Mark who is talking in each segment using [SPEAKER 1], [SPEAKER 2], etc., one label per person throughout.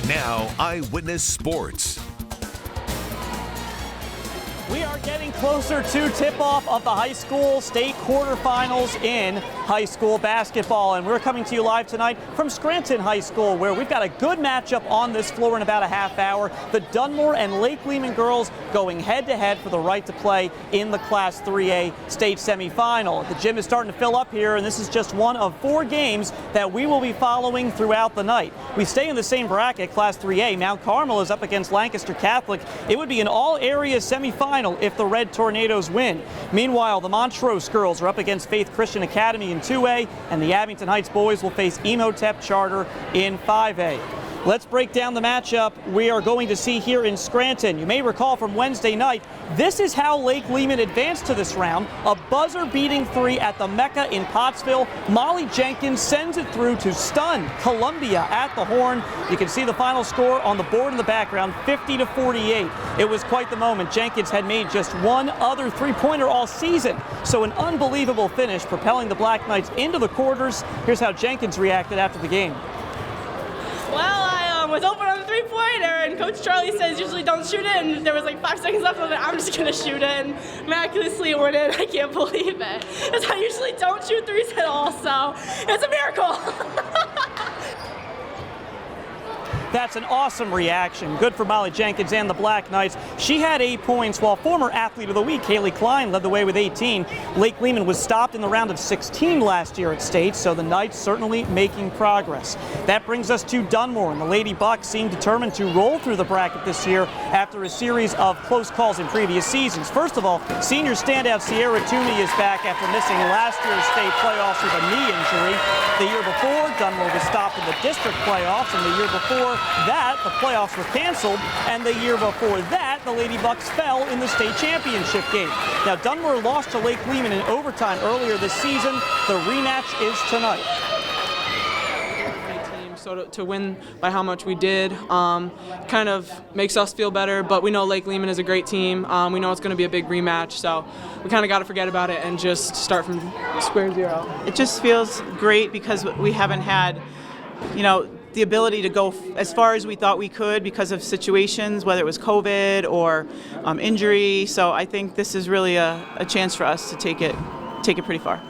[SPEAKER 1] Now, Eyewitness Sports.
[SPEAKER 2] We are getting closer to tip-off of the high school state quarterfinals in high school basketball. And we're coming to you live tonight from Scranton High School, where we've got a good matchup on this floor in about a half hour. The Dunmore and LAKE-LEHMAN girls going head-to-head for the right to play in the Class 3A state semifinal. The gym is starting to fill up here, and this is just one of 4 games that we will be following throughout the night. We stay in the same bracket, Class 3A. Mount Carmel is up against Lancaster Catholic. It would be an all-area semifinal if the Red Tornadoes win. Meanwhile, the Montrose girls are up against Faith Christian Academy in 2A, and the Abington Heights boys will face Emotep Charter in 5A. Let's break down the matchup we are going to see here in Scranton. You may recall from Wednesday night, this is how LAKE-LEHMAN advanced to this round. A buzzer-beating 3 at the Mecca in Pottsville. Molly Jenkins sends it through to stun Columbia at the Horn. You can see the final score on the board in the background, 50-48. It was quite the moment. Jenkins had made just one other three-pointer all season, so an unbelievable finish, propelling the Black Knights into the quarters. Here's how Jenkins reacted after the game.
[SPEAKER 3] Well, I was open on the three-pointer, and Coach Charlie says usually don't shoot it, and there was like 5 seconds left of it. I'm just going to shoot it, and miraculously it went in. I can't believe it, because I usually don't shoot threes at all, so it's a miracle.
[SPEAKER 2] That's an awesome reaction. Good for Molly Jenkins and the Black Knights. She had 8 points, while former Athlete of the Week, Haley Klein, led the way with 18. LAKE-LEHMAN was stopped in the round of 16 last year at state, so the Knights certainly making progress. That brings us to Dunmore, and the Lady Bucks seem determined to roll through the bracket this year after a series of close calls in previous seasons. First of all, senior standout Sierra Toomey is back after missing last year's state playoffs with a knee injury. The year before, Dunmore was stopped in the district playoffs, and the year before that, the playoffs were canceled, and the year before that, the Lady Bucks fell in the state championship game. Now, Dunmore lost to LAKE-LEHMAN in overtime earlier this season. The rematch is tonight.
[SPEAKER 4] So to win by how much we did kind of makes us feel better, but we know LAKE-LEHMAN is a great team. We know it's going to be a big rematch, so we kind of got to forget about it and just start from square zero.
[SPEAKER 5] It just feels great because we haven't had, the ability to go as far as we thought we could because of situations, whether it was COVID or injury. So I think this is really a chance for us to take it pretty far.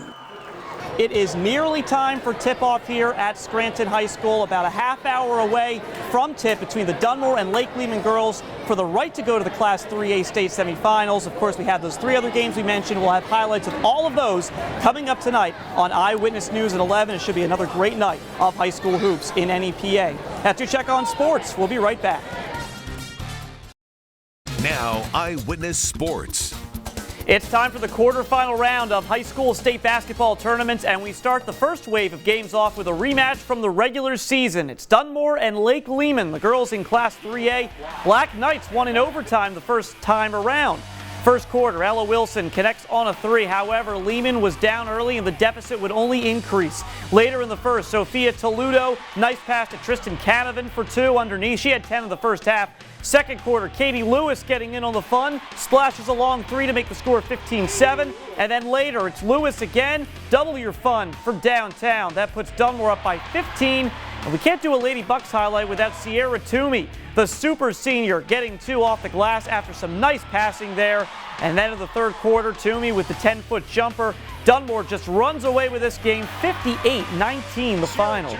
[SPEAKER 2] It is nearly time for tip-off here at Scranton High School, about a half hour away from tip between the Dunmore and LAKE-LEHMAN girls for the right to go to the Class 3A state semifinals. Of course, we have those 3 other games we mentioned. We'll have highlights of all of those coming up tonight on Eyewitness News at 11. It should be another great night of high school hoops in NEPA. That's your check on sports. We'll be right back.
[SPEAKER 1] Now, Eyewitness Sports.
[SPEAKER 2] It's time for the quarterfinal round of high school state basketball tournaments, and we start the first wave of games off with a rematch from the regular season. It's Dunmore and LAKE-LEHMAN, the girls in Class 3A. Black Knights won in overtime the first time around. First quarter, Ella Wilson connects on a 3. However, Lehman was down early and the deficit would only increase. Later in the first, Sophia TALUTTO, nice pass to Tristan CANAVAN for 2 underneath. She had 10 in the first half. Second quarter, Katie Lewis getting in on the fun, splashes a long 3 to make the score 15-7. And then later, it's Lewis again. Double your fun for downtown. That puts Dunmore up by 15. And we can't do a Lady Bucks highlight without Sierra Toomey, the super senior, getting 2 off the glass after some nice passing there. And then in the third quarter, Toomey with the 10-foot jumper. Dunmore just runs away with this game, 58-19 the final.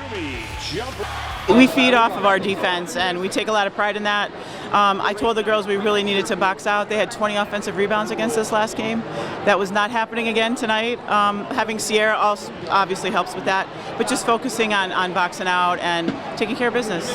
[SPEAKER 5] We feed off of our defense, and we take a lot of pride in that. I told the girls we really needed to box out. They had 20 offensive rebounds against us last game. That was not happening again tonight. Having Sierra also obviously helps with that, but just focusing on boxing out and taking care of business.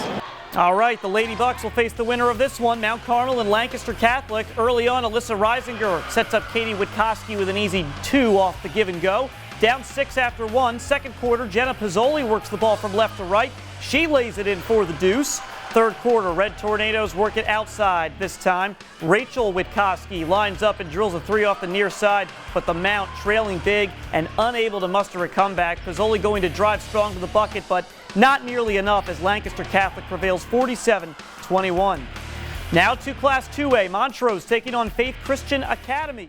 [SPEAKER 2] All right, the Lady Bucks will face the winner of this one, Mount Carmel and Lancaster Catholic. Early on, Alyssa Reisinger sets up Katie Witkowski with an easy 2 off the give and go. Down 6 after 1. Second quarter, Jenna Pizzoli works the ball from left to right. She lays it in for the deuce. Third quarter, Red Tornadoes work it outside this time. Rachel Witkowski lines up and drills a 3 off the near side, but the Mount trailing big and unable to muster a comeback. Pizzoli going to drive strong to the bucket, but not nearly enough as Lancaster Catholic prevails 47-21. Now to Class 2A, Montrose taking on Faith Christian Academy.